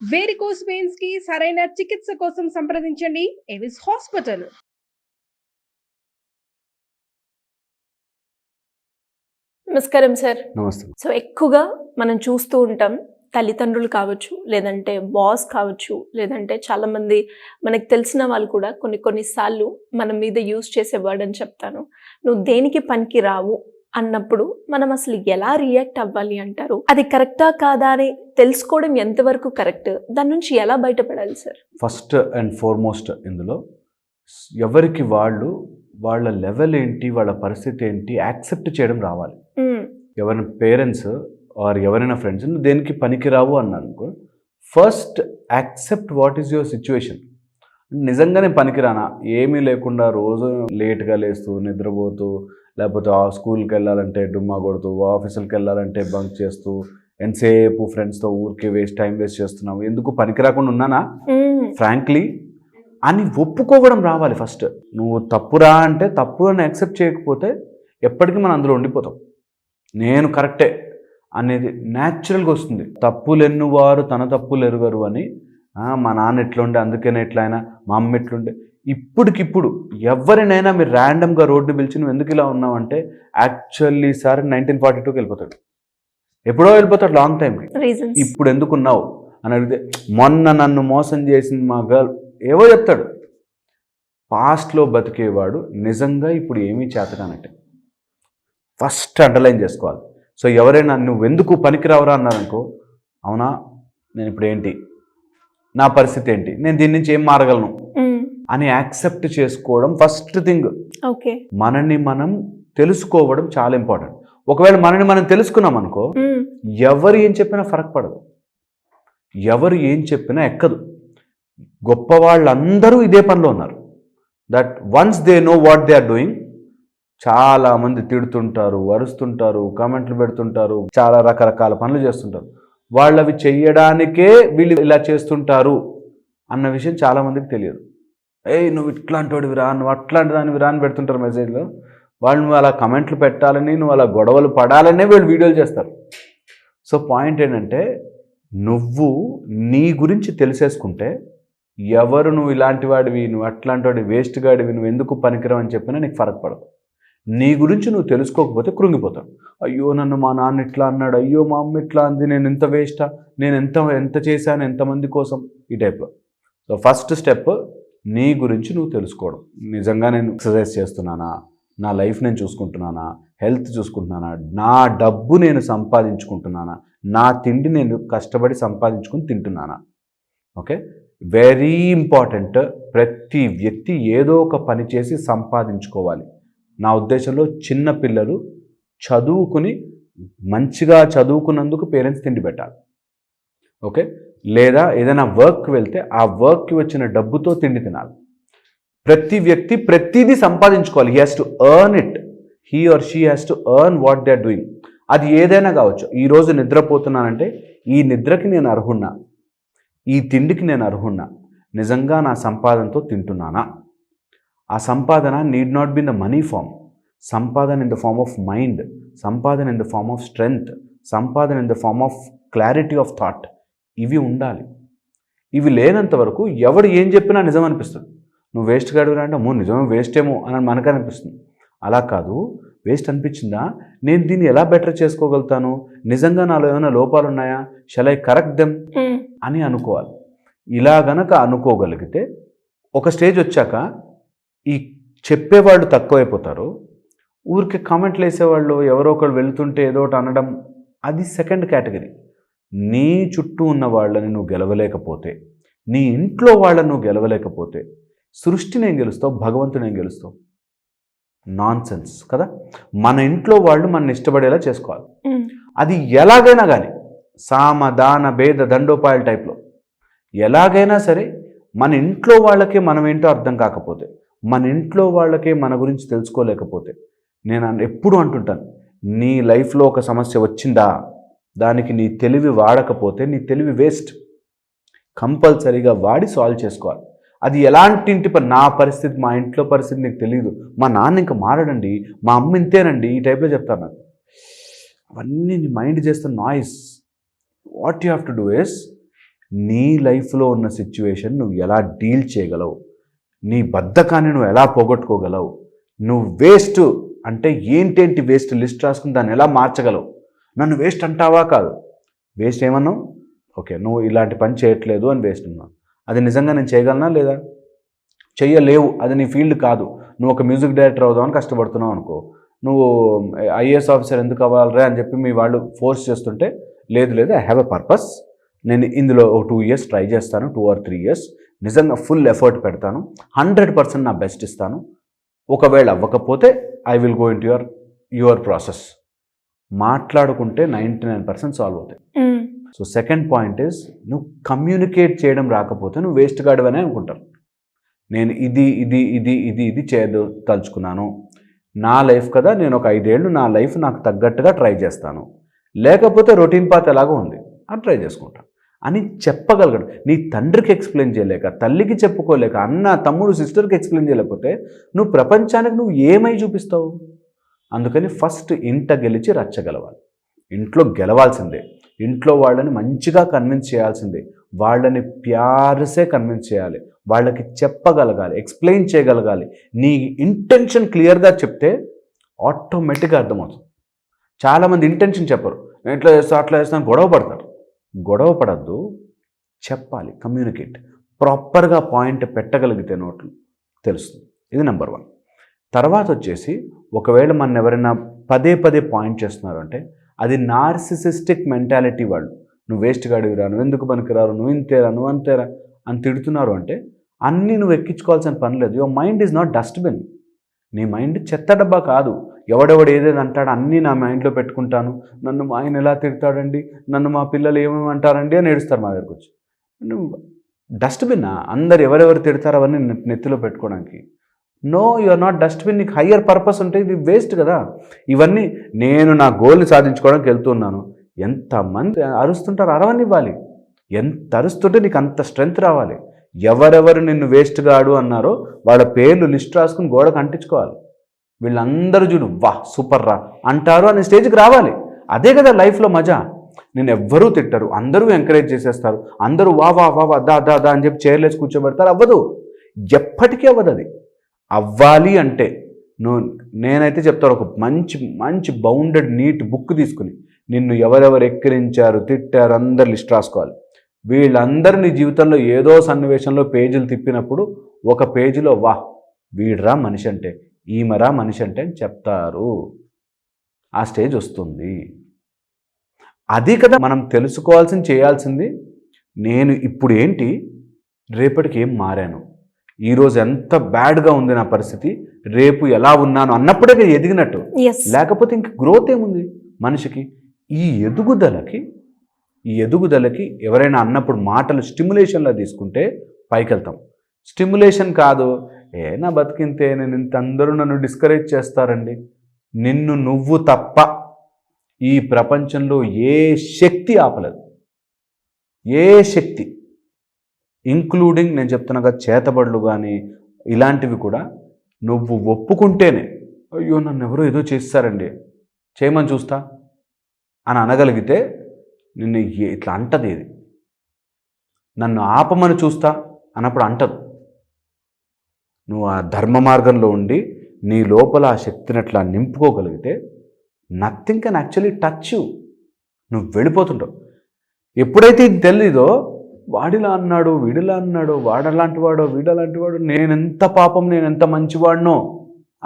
Varicose veins కి సరైన చికిత్స కోసం సంప్రదించండి ఎవిస్ హాస్పిటల్. నమస్కారం సార్. నమస్తే. సో ఎక్కువగా మనం చూస్తూ ఉంటాం, తల్లిదండ్రులు కావచ్చు, లేదంటే బాస్ కావచ్చు, లేదంటే చాలామంది మనకు తెలిసిన వాళ్ళు కూడా కొన్నిసార్లు మన మీద యూజ్ చేసే వర్డ్ అని చెప్తాను, నువ్వు దేనికి పనికి రావు అన్నప్పుడు మనం అసలు ఎలా రియాక్ట్ అవ్వాలి అంటారు? అది కరెక్టా కాదా అని తెలుసుకోవడం ఎంతవరకు కరెక్ట్? దాని నుంచి ఎలా బయటపడాలి సార్? ఫస్ట్ అండ్ ఫార్మోస్ట్ ఇందులో ఎవరికి వాళ్ళు వాళ్ళ లెవెల్ ఏంటి, వాళ్ళ పరిస్థితి ఏంటి యాక్సెప్ట్ చేయడం రావాలి. ఎవరైనా పేరెంట్స్ ఆర్ ఎవరైనా ఫ్రెండ్స్ నువ్వు దేనికి పనికిరావు అన్నానుకో, first accept what is your situation. నిజంగానే పనికిరానా, ఏమీ లేకుండా రోజు లేట్గా లేస్తూ నిద్రపోతూ, లేకపోతే స్కూల్కి వెళ్ళాలంటే డుమ్మా కొడుతూ, ఆఫీసులకి వెళ్ళాలంటే బంక్ చేస్తూ, ఎంతసేపు ఫ్రెండ్స్తో ఊరికే టైం వేస్ట్ చేస్తున్నావు, ఎందుకు పనికిరాకుండా ఉన్నానా ఫ్రాంక్లీ అని ఒప్పుకోవడం రావాలి. ఫస్ట్ నువ్వు తప్పురా అంటే తప్పు అని యాక్సెప్ట్ చేయకపోతే ఎప్పటికీ మనం అందులో ఉండిపోతాం. నేను కరెక్టే అనేది న్యాచురల్గా వస్తుంది. తప్పులు ఎన్నువారు తన తప్పులు ఎరుగరు అని, మా నాన్న ఎట్లుండే అందుకనే ఎట్లయినా, మా అమ్మ ఎట్లుండే. ఇప్పటికిప్పుడు ఎవరినైనా మీరు ర్యాండమ్గా రోడ్డు పిలిచి నువ్వు ఎందుకు ఇలా ఉన్నావు అంటే యాక్చువల్లీ సార్ 1942కి వెళ్ళిపోతాడు, ఎప్పుడో వెళ్ళిపోతాడు లాంగ్ టైంకి. ఇప్పుడు ఎందుకు ఉన్నావు అని అడిగితే మొన్న నన్ను మోసం చేసింది మా గర్ల్ ఏవో చెప్తాడు. పాస్ట్లో బతికేవాడు నిజంగా ఇప్పుడు ఏమీ చేతగానంటే ఫస్ట్ అండర్లైన్ చేసుకోవాలి. సో ఎవరైనా నువ్వు ఎందుకు పనికిరావరా అన్నారనుకో, అవునా నేను ఇప్పుడు ఏంటి, నా పరిస్థితి ఏంటి, నేను దీని నుంచి ఏం మారగలను అని యాక్సెప్ట్ చేసుకోవడం ఫస్ట్ థింగ్. మనని మనం తెలుసుకోవడం చాలా ఇంపార్టెంట్. ఒకవేళ మనని మనం తెలుసుకున్నాం అనుకో, ఎవరు ఏం చెప్పినా ఫరక్ పడదు, ఎవరు ఏం చెప్పినా ఎక్కదు. గొప్ప వాళ్ళందరూ ఇదే పనిలో ఉన్నారు. That ones they know what they are doing, చాలామంది తిడుతుంటారు, వరుస్తుంటారు, కామెంట్లు పెడుతుంటారు, చాలా రకరకాల పనులు చేస్తుంటారు. వాళ్ళవి చెయ్యడానికే వీళ్ళు ఇలా చేస్తుంటారు అన్న విషయం చాలామందికి తెలియదు. నువ్వు ఇట్లాంటి వాడివి రా, నువ్వు అట్లాంటి దానివి రా అని పెడుతుంటారు మెసేజ్లో. వాళ్ళు నువ్వు అలా కమెంట్లు పెట్టాలని, నువ్వు అలా గొడవలు పడాలనే వీళ్ళు వీడియోలు చేస్తారు. సో పాయింట్ ఏంటంటే, నువ్వు నీ గురించి తెలిసేసుకుంటే ఎవరు నువ్వు ఇలాంటి వాడివి, నువ్వు అట్లాంటి వాడివి, వేస్ట్ గాడివి, నువ్వు ఎందుకు పనికిరావు అని చెప్పినా నీకు ఫరక్ పడదు. నీ గురించి నువ్వు తెలుసుకోకపోతే కృంగిపోతావు. అయ్యో నన్ను మా నాన్న ఇట్లా అన్నాడు, అయ్యో మా అమ్మ ఇట్లా అంది, నేను ఇంత వేస్టా, నేను ఎంత చేశాను ఎంతమంది కోసం, ఈ టైప్లో. సో ఫస్ట్ స్టెప్ నీ గురించి నువ్వు తెలుసుకోవడం. నిజంగా నేను ఎక్సర్సైజ్ చేస్తున్నానా, నా లైఫ్ నేను చూసుకుంటున్నానా, హెల్త్ చూసుకుంటున్నానా, నా డబ్బు నేను సంపాదించుకుంటున్నానా, నా తిండి నేను కష్టపడి సంపాదించుకుని తింటున్నానా. Okay, very important. ప్రతి వ్యక్తి ఏదో ఒక పని చేసి సంపాదించుకోవాలి. నా ఉద్దేశంలో చిన్న పిల్లలు చదువుకుని మంచిగా చదువుకున్నందుకు పేరెంట్స్ తిండి పెట్టాలి. ఓకే, లేదా ఏదైనా వర్క్ వెళ్తే ఆ వర్క్కి వచ్చిన డబ్బుతో తిండి తినాలి. ప్రతి వ్యక్తి ప్రతిదీ సంపాదించుకోవాలి. He has to earn it, he or she has to earn what they are doing. అది ఏదైనా కావచ్చు. ఈరోజు నిద్రపోతున్నానంటే ఈ నిద్రకి నేను అర్హున్నా, ఈ తిండికి నేను అర్హున్నా, నిజంగా నా సంపాదనతో తింటున్నానా. ఆ సంపాదన need not be in the money form, సంపాదన in the form of mind, సంపాదన in the form of strength, సంపాదన in the form of clarity of thought. ఇవి ఉండాలి. ఇవి లేనంత వరకు ఎవడు ఏం చెప్పినా నిజం అనిపిస్తుంది. నువ్వు వేస్ట్ గాడివిరా అంటే అమ్మో నిజమే వేస్ట్ ఏమో అని మనకు అనిపిస్తుంది. అలా కాదు, వేస్ట్ అనిపించిందా, నేను దీన్ని ఎలా బెటర్ చేసుకోగలుగుతాను, నిజంగా నాలో ఏమైనా లోపాలు ఉన్నాయా, షల్ ఐ కరెక్ట్ దెమ్ అని అనుకోవాలి. ఇలా గనక అనుకోగలిగితే ఒక స్టేజ్ వచ్చాక ఈ చెప్పేవాళ్ళు తక్కువైపోతారు. ఊరికి కామెంట్లు వేసేవాళ్ళు ఎవరో ఒకరు వెళ్తుంటే ఏదో ఒకటి అనడం, అది సెకండ్ కేటగిరీ. నీ చుట్టూ ఉన్న వాళ్ళని నువ్వు గెలవలేకపోతే, నీ ఇంట్లో వాళ్ళని నువ్వు గెలవలేకపోతే సృష్టిని ఏం గెలుస్తావు, భగవంతుని ఏం గెలుస్తావు? నాన్ సెన్స్ కదా. మన ఇంట్లో వాళ్ళు మన ఇష్టపడేలా చేసుకోవాలి. అది ఎలాగైనా కానీ సామ దాన భేద దండోపాయాల టైప్లో ఎలాగైనా సరే మన ఇంట్లో వాళ్ళకే మనం ఏంటో అర్థం కాకపోతే, మన ఇంట్లో వాళ్ళకే మన గురించి తెలుసుకోలేకపోతే, నేను ఎప్పుడు అంటుంటాను, నీ లైఫ్లో ఒక సమస్య వచ్చిందా, దానికి నీ తెలివి వాడకపోతే నీ తెలివి వేస్ట్. కంపల్సరీగా వాడి సాల్వ్ చేసుకోవాలి. అది ఎలాంటి ఇంటి పని, నా పరిస్థితి, మా ఇంట్లో పరిస్థితి నీకు తెలియదు, మా నాన్న ఇంకా మారడండి, మా అమ్మ ఇంతేనండి, ఈ టైప్లో చెప్తాను నాకు. అవన్నీ నీ మైండ్ చేస్తున్న noise. What you have to do is నీ లైఫ్లో ఉన్న సిచ్యువేషన్ నువ్వు ఎలా డీల్ చేయగలవు, నీ బద్ధకాన్ని నువ్వు ఎలా పోగొట్టుకోగలవు, నువ్వు వేస్ట్ అంటే ఏంటేంటి వేస్ట్ లిస్ట్ రాసుకుని దాన్ని ఎలా మార్చగలవు. నన్ను వేస్ట్ అంటావా? కాదు. వేస్ట్ ఏమన్నావు? ఓకే, నువ్వు ఇలాంటి పని చేయట్లేదు అని వేస్ట్ ఉన్నావు. అది నిజంగా నేను చేయగలనా లేదా? చెయ్యలేవు, అది నీ ఫీల్డ్ కాదు. నువ్వు ఒక మ్యూజిక్ డైరెక్టర్ అవుదామని కష్టపడుతున్నావు అనుకో, నువ్వు ఐఏఎస్ ఆఫీసర్ ఎందుకు అవ్వాలరా అని చెప్పి మీ వాళ్ళు ఫోర్స్ చేస్తుంటే, లేదు ఐ హ్యావ్ ఎ పర్పస్, నేను ఇందులో 2 years ట్రై చేస్తాను, 2 or 3 years నిజంగా ఫుల్ ఎఫర్ట్ పెడతాను, 100% నా బెస్ట్ ఇస్తాను, ఒకవేళ అవ్వకపోతే I will go in to your process. మాట్లాడుకుంటే 99% సాల్వ్ అవుతాయి. సో సెకండ్ పాయింట్ ఈజ్, నువ్వు కమ్యూనికేట్ చేయడం రాకపోతే నువ్వు వేస్ట్ గాడివనే అనుకుంటారు. నేను ఇది తలుచుకున్నాను, నా లైఫ్ కదా, నేను ఒక 5 ఏళ్ళు నా లైఫ్ నాకు తగ్గట్టుగా ట్రై చేస్తాను, లేకపోతే రొటీన్ పాత్ ఎలాగో ఉంది అని ట్రై చేసుకుంటాను అని చెప్పగలగడు. నీ తండ్రికి ఎక్స్ప్లెయిన్ చేయలేక, తల్లికి చెప్పుకోలేక, అన్న తమ్ముడు సిస్టర్కి ఎక్స్ప్లెయిన్ చేయలేకపోతే నువ్వు ప్రపంచానికి నువ్వు ఏమై చూపిస్తావు? అందుకని ఫస్ట్ ఇంట గెలిచి రచ్చగలవాలి. ఇంట్లో గెలవాల్సిందే, ఇంట్లో వాళ్ళని మంచిగా కన్విన్స్ చేయాల్సిందే, వాళ్ళని ప్యారసే కన్విన్స్ చేయాలి, వాళ్ళకి చెప్పగలగాలి, ఎక్స్ప్లెయిన్ చేయగలగాలి. నీ ఇంటెన్షన్ క్లియర్గా చెప్తే ఆటోమేటిక్గా అర్థమవుతుంది. చాలామంది ఇంటెన్షన్ చెప్పరు, నేను ఇట్లా చేస్తా అట్లా చేస్తాను, గొడవ పడతారు. గొడవ పడద్దు, చెప్పాలి, కమ్యూనికేట్, ప్రాపర్గా పాయింట్ పెట్టగలిగితే నోట్లు తెలుస్తుంది. ఇది నెంబర్ 1. తర్వాత వచ్చేసి, ఒకవేళ మన ఎవరైనా పదే పాయింట్ చేస్తున్నారు అంటే అది నార్సిసిస్టిక్ మెంటాలిటీ. వాళ్ళు నువ్వు వేస్ట్ గాడివిరా, నువ్వు ఎందుకు పనికిరారు, నువ్వు ఇంతేరా, నువ్వు అంతేరా అని తిడుతున్నారు అంటే అన్నీ నువ్వు ఎక్కించుకోవాల్సిన పని లేదు. Your mind is not dustbin. నీ మైండ్ చెత్త డబ్బా కాదు. ఎవడెవడు ఏదేది అంటాడు అన్నీ నా మైండ్లో పెట్టుకుంటాను, నన్ను మా ఆయన ఎలా తిడతాడండి, నన్ను మా పిల్లలు ఏమేమి అంటారండి అని ఏడుస్తారు మా దగ్గరకు వచ్చి. నువ్వు డస్ట్బిన్నా? అందరు ఎవరెవరు తిడతారు అవన్నీ నెత్తిలో పెట్టుకోవడానికి. No, you are not dustbin. నీకు హయ్యర్ పర్పస్ ఉంటే ఇది వేస్ట్ కదా. ఇవన్నీ నేను నా గోల్ని సాధించుకోవడానికి వెళ్తున్నాను. ఎంతమంది అరుస్తుంటారు, అరవనివ్వాలి. ఎంత అరుస్తుంటే నీకు అంత స్ట్రెంగ్త్ రావాలి. ఎవరెవరు నిన్ను వేస్ట్ గాడు అన్నారో వాళ్ళ పేర్లు లిస్ట్ రాసుకుని గోడకు అంటించుకోవాలి. వీళ్ళందరూ చూడు వా సూపర్ రా అంటారు అనే స్టేజ్కి రావాలి. అదే కదా లైఫ్లో మజా. నేను ఎవ్వరూ తిట్టరు, అందరూ ఎంకరేజ్ చేసేస్తారు, అందరూ వా వా వా వా దా అని చెప్పి చైర్లేసి కూర్చోబెడతారు. అవ్వదు, ఎప్పటికీ అవ్వదు. అది అవ్వాలి అంటే నేనైతే చెప్తాను, ఒక మంచి బౌండెడ్ నీట్ బుక్ తీసుకుని నిన్ను ఎవరెవరు ఎక్కిరించారు, తిట్టారు అందరు లిస్ట్ రాసుకోవాలి. వీళ్ళందరూ నీ జీవితంలో ఏదో సన్నివేశంలో పేజీలు తిప్పినప్పుడు ఒక పేజీలో వా వీడ్రా మనిషి అంటే, ఈమెరా మనిషి అంటే అని చెప్తారు. ఆ స్టేజ్ వస్తుంది. అది కదా మనం తెలుసుకోవాల్సింది, చేయాల్సింది. నేను ఇప్పుడు ఏంటి, రేపటికి ఏం మారాను, ఈరోజు ఎంత బ్యాడ్గా ఉంది నా పరిస్థితి, రేపు ఎలా ఉన్నాను అన్నప్పుడే ఎదిగినట్టు. లేకపోతే ఇంక గ్రోత్ ఏముంది మనిషికి? ఈ ఎదుగుదలకి ఎవరైనా అన్నప్పుడు మాటలు స్టిమ్యులేషన్లా తీసుకుంటే పైకి వెళ్తాం. స్టిమ్యులేషన్ కాదు, నా బతికింతే, నేను ఇంత అందరూ నన్ను డిస్కరేజ్ చేస్తారండి. నిన్ను నువ్వు తప్ప ఈ ప్రపంచంలో ఏ శక్తి ఆపలేదు. ఏ శక్తి, ఇంక్లూడింగ్ నేను చెప్తున్నాగా చేతబడులు కానీ ఇలాంటివి కూడా నువ్వు ఒప్పుకుంటేనే, అయ్యో నన్ను ఎవరో ఏదో చేస్తారండి చేయమని చూస్తా అని అనగలిగితే నిన్ను ఇట్లా అంటది. ఇది నన్ను ఆపమని చూస్తా అన్నప్పుడు అంటదు. నువ్వు ఆ ధర్మ మార్గంలో ఉండి నీ లోపల ఆ శక్తిని అట్లా నింపుకోగలిగితే nothing can actually touch you. నువ్వు వెళ్ళిపోతుంటావు. ఎప్పుడైతే ఇది తెలీదో, వాడిలా అన్నాడు, వీడిలా అన్నాడు, వాడలాంటి వాడో వీడలాంటి వాడు, నేనెంత పాపం, నేనెంత మంచివాడినో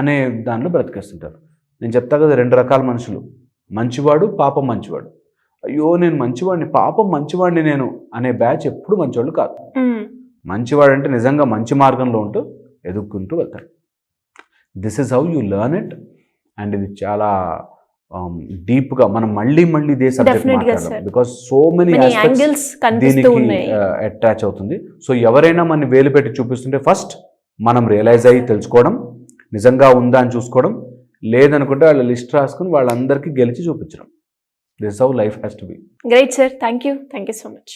అనే దానిలో బ్రతికేస్తుంటారు. నేను చెప్తా కదా 2 రకాల మనుషులు, మంచివాడు, పాపం మంచివాడు. అయ్యో నేను మంచివాడిని, పాపం మంచివాడిని నేను అనే బ్యాచ్ ఎప్పుడు మంచివాళ్ళు కాదు. మంచివాడు అంటే నిజంగా మంచి మార్గంలో ఉంటూ ఎదుక్కుంటూ వెళ్తాడు. This is how you learn it. And ఇది చాలా డీప్గా మనం మళ్ళీ ఇదే సబ్జెక్ట్ మాట్లాడదాం, బికాస్ సో మెనీ ఆస్పెక్ట్స్ దీనికి అటాచ్ అవుతుంది. సో ఎవరైనా మన వేలు పెట్టి చూపిస్తుంటే ఫస్ట్ మనం రియలైజ్ అయ్యి తెలుసుకోవడం, నిజంగా ఉందా అని చూసుకోవడం, లేదనుకుంటే వాళ్ళ లిస్ట్ రాసుకుని వాళ్ళందరికీ గెలిచి చూపించడం. This how life has to be. Great sir, thank you so much.